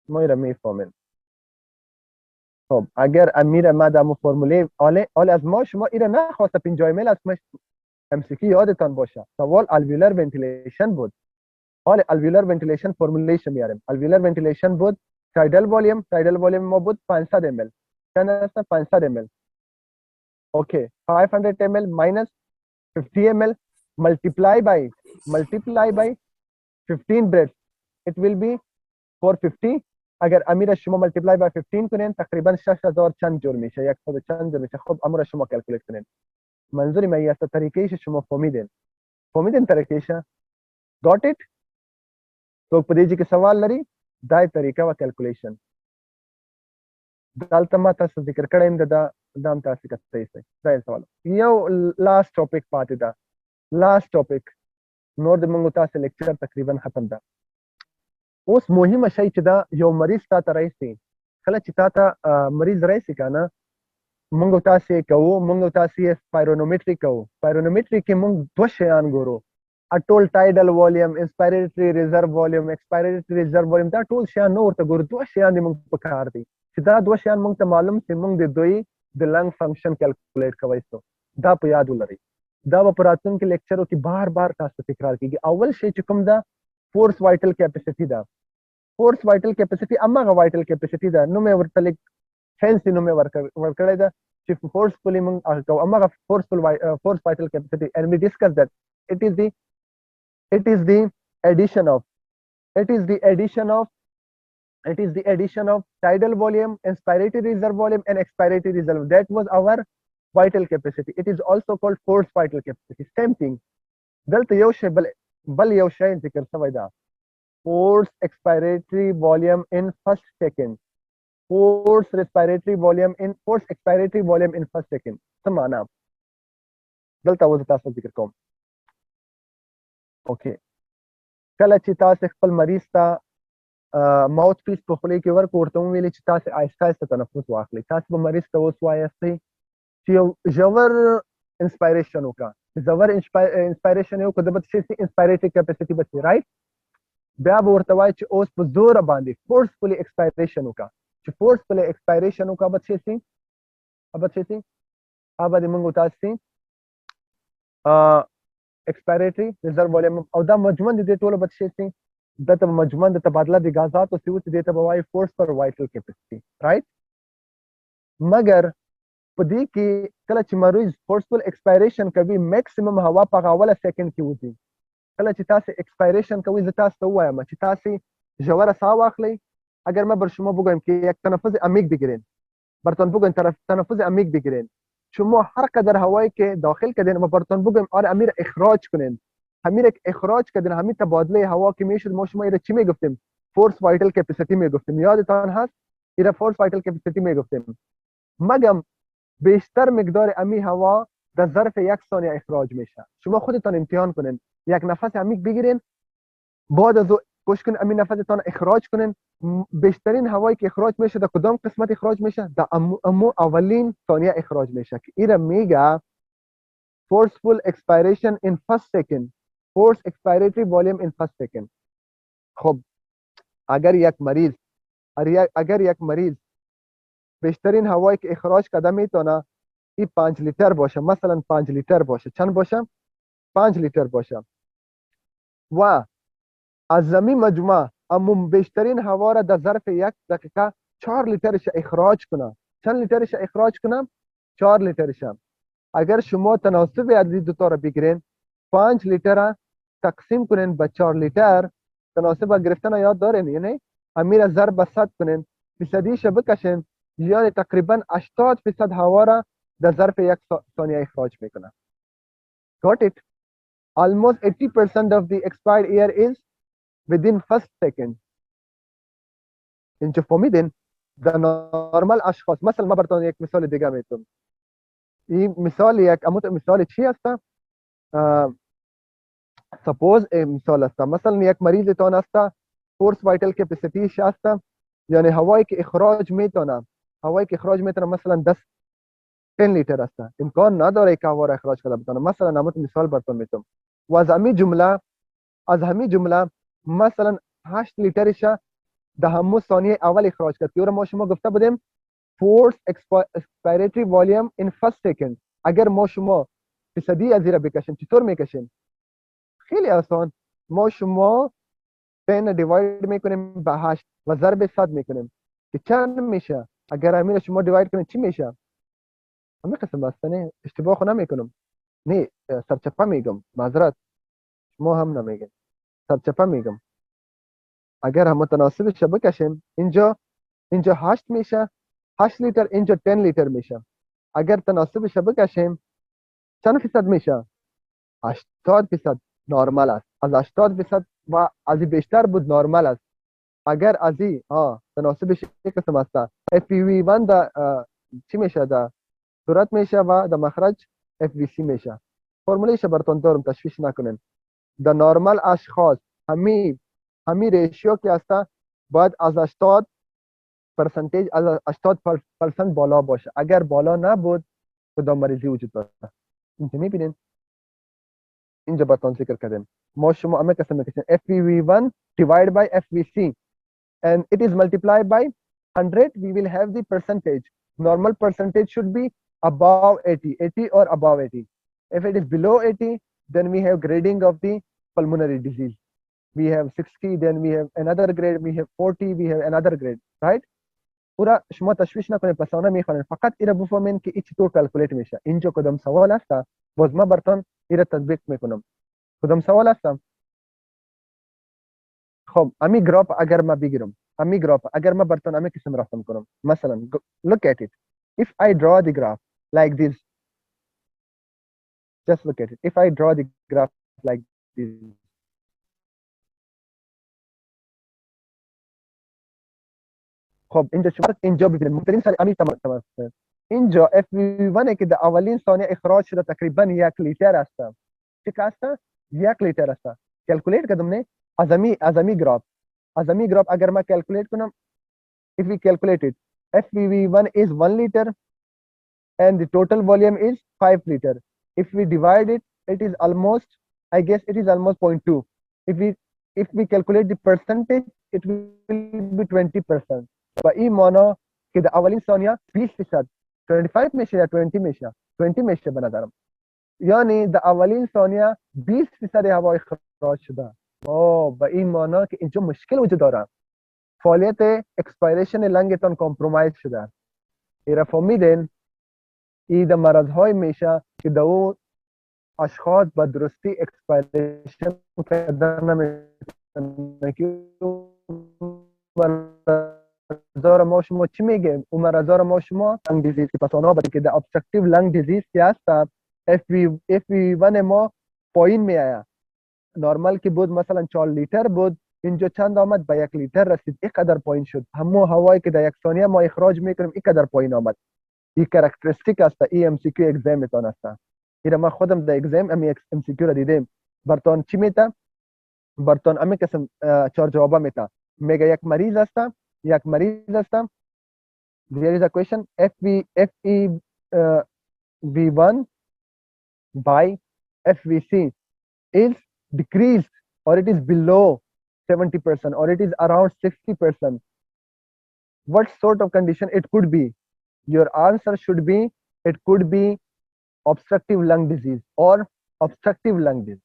Speaker 1: ما را میفهمین خب اگر امیر ما دمو فرموله آل از ما شما ایره نخواسته 50 ml از MCQ یادتان باشه سوال الویولر ونتیلیشن بود حال الویولر ونتیلیشن فرمولیشن میاریم الویولر ونتیلیشن بود تایدل والیوم ما بود 500 ml چند است 500 ml اوکی 500 ml minus 50 ml multiply by 15 breaths it will be 450 اگر امیر شما ملتیپلای با 15 کنین تقریبا 6000 چند جور میشه 100 چند جور میشه خب امر شما کلکولیت کنین منظوری من است طریقش شما فهمیدین طریقش got it تو په دې کې سوال لري دا طریقه و کلکولیشن دلته ما تاسو ذکر کړم دا دام تاسو کې صحیح دا سوال یو لاست ټاپک پاتې ده لاست ټاپک نور د موږ تاسو لیکچر تقریبا ختم ده اوس مهمه شی چې دا یو مریض تا رئیسي کله چې تا مریض رئیسي کنه موږ تاسو کوو موږ تاسو سپایرونومټری کوو سپایرونومټری کې موږ دوه شیان ګورو ټول ټایډل والیوم انسپایریټری ریزرو والیوم ایکسپایریټری ریزرو والیوم دا ټول شیان نور ته ګورو دوه شیان موږ په کار دي چې دا دوه شیان موږ ته معلوم چې موږ د دوی د لنګ فنکشن کیلکولیټ کوي سو دا په یاد ولرئ دا په راتلونکي لیکچرو کې بار تاسو تکرار کیږي اول شی چې کوم دا فورس وایټل کیپاسټي دا فورس وایټل کیپاسټي امغه وایټل کیپاسټي دا نو مې ورته لیک فینسي نو مې ورکړی دا چې فورسفولي موږ کوو امغه فورس وایټل کیپاسټي and we discuss that it is the addition of tidal volume, inspiratory reserve volume and expiratory reserve. That was our vital capacity. It is also called force vital capacity. Same thing. دلته یو شی بل یو شی ذکر شوی دا. Force expiratory volume in first second. Force expiratory volume in first second. څه معنا؟ دلته اوس تاسو ذکر کوم. اوکې. کله چې تاسو خپل مریض ته ماوث پیس په خولې کې ورکړو ورته وویلې چې تاسو آهسته آهسته تنفس واخلئ. تاسو به مریض ته اوس وایاستئ چې یو ژور انسپایریشن وکړه. ژور انسپایریشن یې وکړه د به څه شي انسپایریټري کیپاسټي به شي رایټ. بیا به ورته وایي چې اوس په زوره باندې فورسفولي ایکسپایریشن وکړه. چې فورسفولي ایکسپایریشن وکړه به څه شي به د موږ تاسو شي ایکسپایریټري ریزرو والیوم او دا مجموعاً د دې ټولو به څه شي دته مجموعاً د تبادله د غازاتو چې اوس دې ته به وایي فورس پر وایټل کیپاسټي رایټ. مګر په دې کې کله چې مریض فورسفل ایکسپایریشن کوي میکسیمم هوا په اوله سیکنډ کې وځي. کله چې تاسو ایکسپایریشن کوي زه تاسو ته وایم چې تاسو ژوره ساه واخلئ. اگر من بر شما بگویم که یک تنفس عمیق بگیرین براتون بگویم تنفس عمیق بگیرین شما هر قدر هوایی که داخل کردین و براتون بگویم آره امیر اخراج کنین همین یک اخراج کردین همین تبادله هوا که میشد ما شما ایره چی میگفتیم فورس وایتال کپاسیتی میگفتیم یادتان هست ایره فورس وایتال کپاسیتی میگفتیم. مگم بیشتر مقدار امی هوا در ظرف یک ثانیه اخراج میشه. شما خودتان امتحان کنین یک نفس عمیق بگیرین بعد از کوشش کنین امین نفستان اخراج کنین بیشترین هوایی که اخراج میشه در کدام قسمت اخراج میشه در امو اولین ثانیه اخراج میشه که ایره میگه forceful expiration in first second force expiratory volume in first second. خب اگر یک مریض بیشترین هوایی که اخراج کرده میتونه این 5 لیتر باشه مثلا 5 لیتر باشه چند باشه 5 لیتر باشه و از زمین مجموعه اما بیشترین هوا را در ظرف یک دقیقه 4 لیترش اخراج کنه. چند لیترش اخراج کنم 4 لیترش. اگر شما تناسب عددی دوتا را بگیرین 5 لیتر را تقسیم کنین به 4 لیتر تناسب گرفتن یاد دارین یعنی امیر ضرب به 100 کنین فیصدیش بکشین یعنی تقریبا 80% هوا را در ظرف یک ثانیه اخراج میکنه. Got it? Almost 80% of the expired air is within first second. اینجا فهمیدین در نورمال اشخاص مثلا ما براتون یک مثال دیگه میتونم این مثال یک مثال چی هست سپوز مثال است مثلا یک مریض تان است فورس وایتال کپاسیتیش است یعنی هوایی که اخراج میتونه مثلا 10 لیتر است امکان نداره که هوا را اخراج کنه بتونه مثلا نمود مثال براتون میتونم و از همین جمله مثلا 8 لیترش در همون ثانیه اول اخراج کرد که ما شما گفته بودیم force expiratory volume in first second. اگر ما شما فیصدی از زیر بکشیم چطور میکشیم؟ خیلی آسان ما شما 10 دیواید میکنیم به 8 و ضرب 100 میکنیم که چند میشه؟ اگر همین شما دیواید کنید چی میشه؟ همین قسم است نه اشتباه خو نمیکنم نه سرچپه میگم معذرت شما هم نمیگین سرچپه میگم اگر هم متناسبش بکشیم اینجا 8 میشه 8 لیتر اینجا 10 لیتر میشه اگر تناسبش بکشیم چند فیصد میشه 80% نورمال است از 80% و از بیشتر بود نورمال است اگر از تناسبش یک قسم است FPV1 دا چی میشه دا صورت میشه و دا مخرج FVC میشه فرمولیش براتون دارم تشویش نکنین دا نورمال اشخاص همین ریشیو که هست باید از 80% بالا باشه اگر بالا نبود کدام مریضی وجود داره. اینجا میبینین اینجا براتون ذکر کردیم ما شما همه قسم میکشیم FPV1 divided by FVC and it is multiplied by 100 we will have the percentage. Normal percentage should be above 80 or above 80. If it is below 80 then we have grading of the pulmonary disease. We have 60 then we have another grade we have 40 we have another grade right. پورا شما تشویش نکنید پسانه میخوانید فقط ایره بفهمین که این چطور کلکولیت میشه. اینجا کدام سوال هست باز ما براتون ایره تطبیق میکنم. کدام سوال هست؟ خب امی گراف اگر ما بگیرم اگر ما براتون امی قسم رسم کنم مثلا look at it if I draw the graph like this just look at it. If I draw the graph like this, خب اینجا شما اینجا ببینید مهمترین سر امیر تمام اینجا اف وی 1 که در اولین ثانیه اخراج شده تقریبا 1 لیتر است. چه است؟ 1 لیتر است. کلکولیت کردم نه از امی گراف اگر ما کلکولیت کنم if we calculate it FVV1 is 1 liter and the total volume is 5 liter. If we divide it, it is almost, I guess it is almost 0.2. If we calculate the percentage, it will be 20%. و این مانا که در اولین ثانیه 20% 25 میشه یا 20 میشه به نظرم. یعنی در اولین ثانیه 20% هوا اخراج شده. به این مانا که اینجا مشکل وجود داره. فعالیت اکسپایریشن لنگتان کامپرومایز شده. ایرا فهمیدین ای در مرضهای میشه که در او اشخاص به درستی اکسپایریشن کردن نمیتونن که مرضا ما شما چی میگیم؟ اون مرضا ما شما لنگ دیزیز که پس آنها که در ابسترکتیو لنگ دیزیز که هست FV1 ما پایین میآید. نورمال که بود مثلا 4 لیتر بود اینجا چند آمد به 1 لیتر رسید. اینقدر پایین شد. همون هوایی که در یک ثانیه ما اخراج میکنیم اینقدر پایین آمد. این کاراکتریستیک است. ای ام سی کیو اگزام میتون است. اینا ما خودم در اگزام ام سی کیو را دیدم. برتون چی میتا؟ برتون امی قسم 4 جوابا میتا. میگه یک مریض است. There is a question FEV1 by FVC is decreased or it is below 70% or it is around 60%. What sort of condition it could be? Your answer should be it could be obstructive lung disease or obstructive lung disease.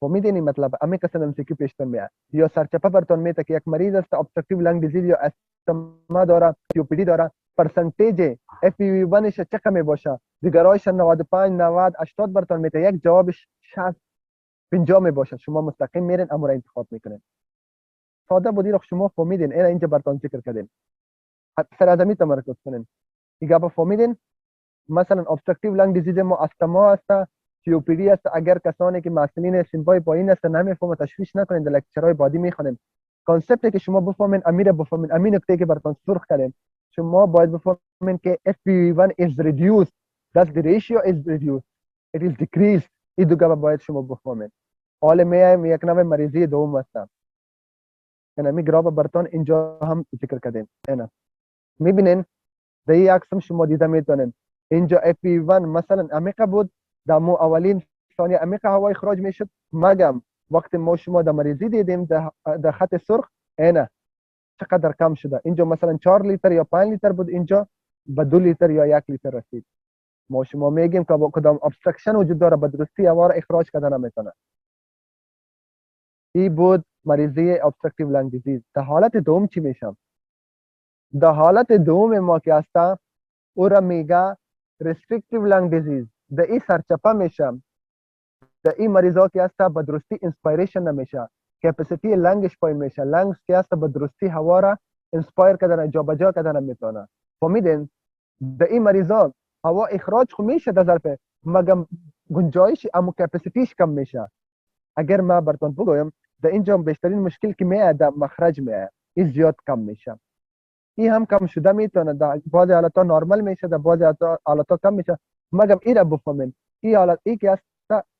Speaker 1: امید این مطلب امی قسم MCQ پیشتر میاد یا سرچپه برتون میاد که یک مریض است obstructive lung disease یا استما داره COPD داره پرسنتیج FEV1 ش چقدر می باشه دیگرایش 95 90 80 برتون میاد یک جوابش 60 50 می باشه شما مستقیم میرین امر انتخاب میکنین ساده بودی رو شما فهمیدین اینا اینجا برتون ذکر کردیم سر ادمی تمرکز کنین دیگه با فهمیدین مثلا obstructive lung disease ما استما است COPD است اگر کسانی که مسئولین سیمپای پایین است نمیفهمن تشویش نکنین در لکچرهای بعدی میخونین کانسپتی که شما بفهمین امیر بفهمین امین نکته که براتون سرخ کردیم شما باید بفهمین که FPV1 is reduced thus the ratio is reduced it is decreased این دو باید شما بفهمین حال میایم یک نوع مریضی دوم است یعنی می گراف براتون اینجا هم ذکر کردیم اینا میبینین در این عکس شما دیده میتونین اینجا FPV1 مثلا امیقه بود در مو اولین ثانیه امیقه هوای اخراج میشد مگم وقتی ما شما در مریضی دیدیم در خط سرخ اینا چقدر کم شده اینجا مثلا 4 لیتر یا 5 لیتر بود اینجا به 2 لیتر یا 1 لیتر رسید ما شما میگیم که با کدام ابسترکشن وجود داره به درستی هوا را اخراج کردن نمیتونه این بود مریضی obstructive lung disease در حالت دوم چی میشم در حالت دوم ما که هسته او را میگه restrictive lung disease در این سرچپه میشم در این مریضا که هسته به درستی انسپایریشن نمیشه کپاسیتی لنگش پایین میشه لنگز که هسته به درستی هوا را انسپایر کردن جابجا کردن نمیتونه فهمیدین در این مریضا هوا اخراج خو میشه در ظرف مگم گنجایش اما کپاسیتیش کم میشه اگر ما براتون بگویم در اینجا بیشترین مشکل که میاد در مخرج میاد این زیاد کم میشه این هم کم شده میتونه در بعضی حالتا نرمال میشه در بعضی حالتا کم میشه مگم این را بفهمین این حالت ای که است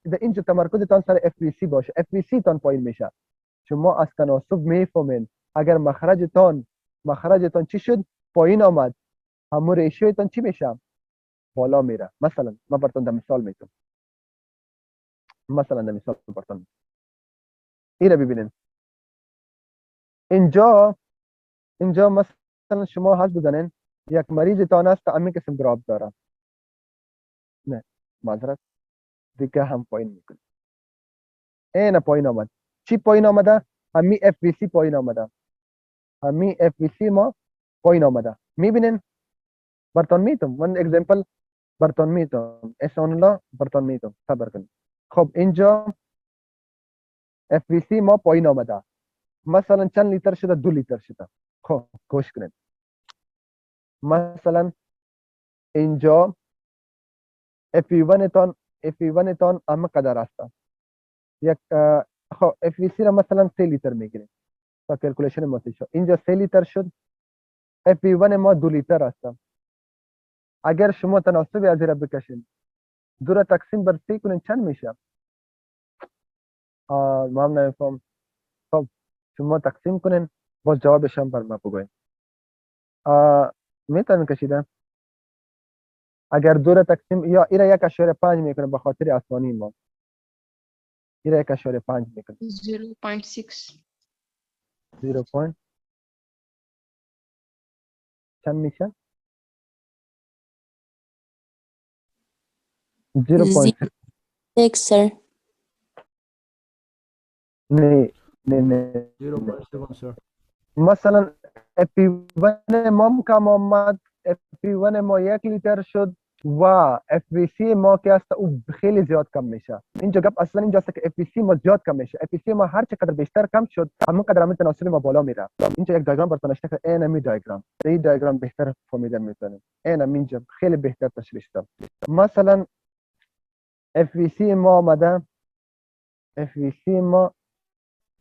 Speaker 1: در اینجا تمرکزتان سر FVC باشه FVC تان پایین میشه شما از تناسب میفهمین اگر مخرجتان چی شد پایین آمد همون ریشیوتان چی میشه بالا میره مثلا من براتون در مثال میتونم براتون این را ببینین اینجا مثلا شما حد بزنین یک مریضتان است همین قسم گراب داره نه معذرت دیگه هم پایین میکنه این پایین آمد چی پایین آمده همین FVC پایین آمده همین FVC ما پایین آمده میبینین براتون میتونم من اگزمپل براتون میتونم احسان الله براتون میتونم صبر کنید خب اینجا FVC ما پایین آمده مثلا چند لیتر شده 2 لیتر شده خب گوش کنید مثلا اینجا FV1 تان اما قدر است. یک خب FVC را مثلا 3 لیتر میگیریم تا کلکولیشن ما شد. اینجا 3 لیتر شد. FV1 ما 2 لیتر است. اگر شما تناسب از را بکشین 2 را تقسیم بر 3 کنین چند میشه؟ ما هم نمیفهم. خب شما تقسیم کنین باز جوابش هم بر ما بگوین. میتونین کشیدن اگر 2 را تقسیم یا ایرا 1.5 میکنه به خاطر آسمانی ما. ایرا 1.5 میکنه
Speaker 2: 0.6.
Speaker 1: 0 پوینت چند میشه؟ 0.6.
Speaker 3: 6 sir.
Speaker 1: نه نه نه
Speaker 4: 0.7 sir.
Speaker 1: مثلا FP1 ما کم آمد. FP1 ما 1 لیتر شد و FVC ما که است او خیلی زیاد کم میشه. اینجا گپ اصلا اینجا است که FVC ما زیاد کم میشه. FVC ما هر چقدر بیشتر کم شد همونقدر همین تناسب ما بالا میره. اینجا یک دیاگرام براتون نشته که این دیاگرام. این دیاگرام بهتر فهمیدن میتونیم. اینجا خیلی بهتر تشریح شده. مثلا FVC ما آمده. FVC ما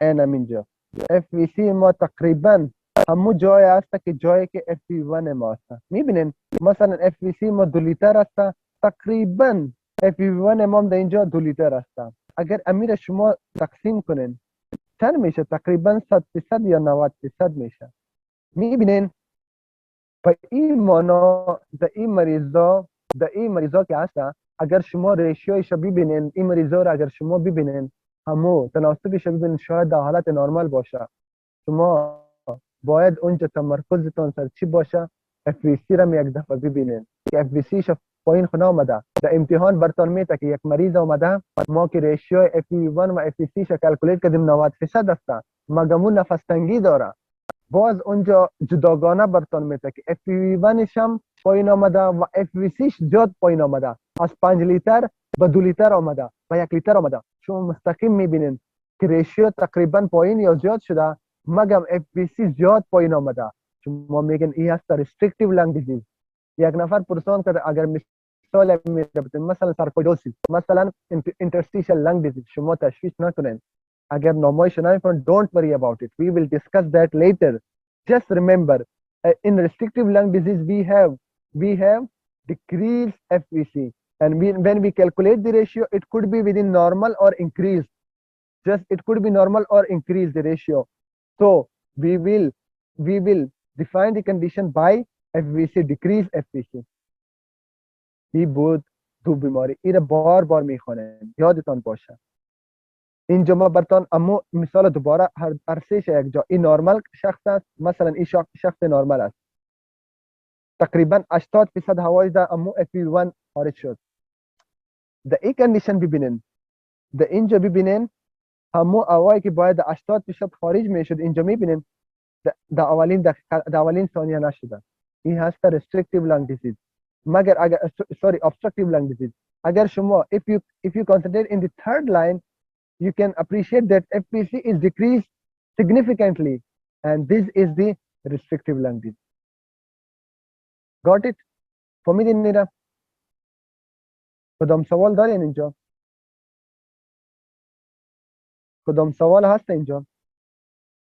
Speaker 1: اینجا FVC ما تقریبا همو جای است که جایی که FV1 ما است. میبینین مثلا FVC ما 2 لیتر است. تقریبا FV1 ما در اینجا 2 لیتر است. اگر امیر شما تقسیم کنین چند میشه؟ تقریبا 100% یا 90% میشه. میبینین به این معنا در این مریضا که هست اگر شما ریشیوش ببینین این مریضا رو اگر شما ببینین همو تناسبش ببینین شاید در حالت نرمال باشه. شما باید اونجا تمرکزتان سر چی باشه؟ FVC را یک دفعه ببینین که FVC ش پایین خود آمده. در امتحان برتان میته که یک مریض آمده ما که ریشیو FV1 و FVC ش کلکولیت کردیم 90% است مگم اون نفس تنگی داره. باز اونجا جداگانه برتان میته که FV1 شم پایین آمده و FVC ش زیاد پایین آمده. از 5 لیتر به 2 لیتر آمده به 1 لیتر آمده. شما مستقیم میبینین که ریشیو تقریبا پایین یا زیاد شده مگم FVC زیاد پایین آمده. شما میگن این است restrictive lung disease. یک نفر پرسان کرده اگر مثال میربطن مثلا سارکویدوسیس مثلا interstitial lung disease شما تشویش نکنین. اگر نامایش نمیفهمن don't worry about it. We will discuss that later. Just remember in restrictive lung disease we have decreased FVC and when we calculate the ratio it could be within normal or increased. Just it could be normal or increase the ratio. So we will define the condition by FVC decrease FVC. این بود دو بیماری. این بار میخوانیم یادتان باشه. اینجا ما براتون اما مثال دوباره هر سه یک جا. این نورمال شخص است. مثلا این شخص نورمال است. تقریبا 80% هوای ده اما FV1 خارج شد. در این کندیشن ببینین. در اینجا ببینین همو هوایی که باید 80% خارج میشد اینجا میبینین در اولین ثانیه نشده. این هست restrictive lung disease. مگر اگر obstructive lung disease. اگر شما if you concentrate in the third line you can appreciate that FVC is decreased significantly and this is the restrictive lung disease. Got it? فهمیدین نیرم؟ کدام سوال دارین اینجا؟ کدام سوال هست اینجا؟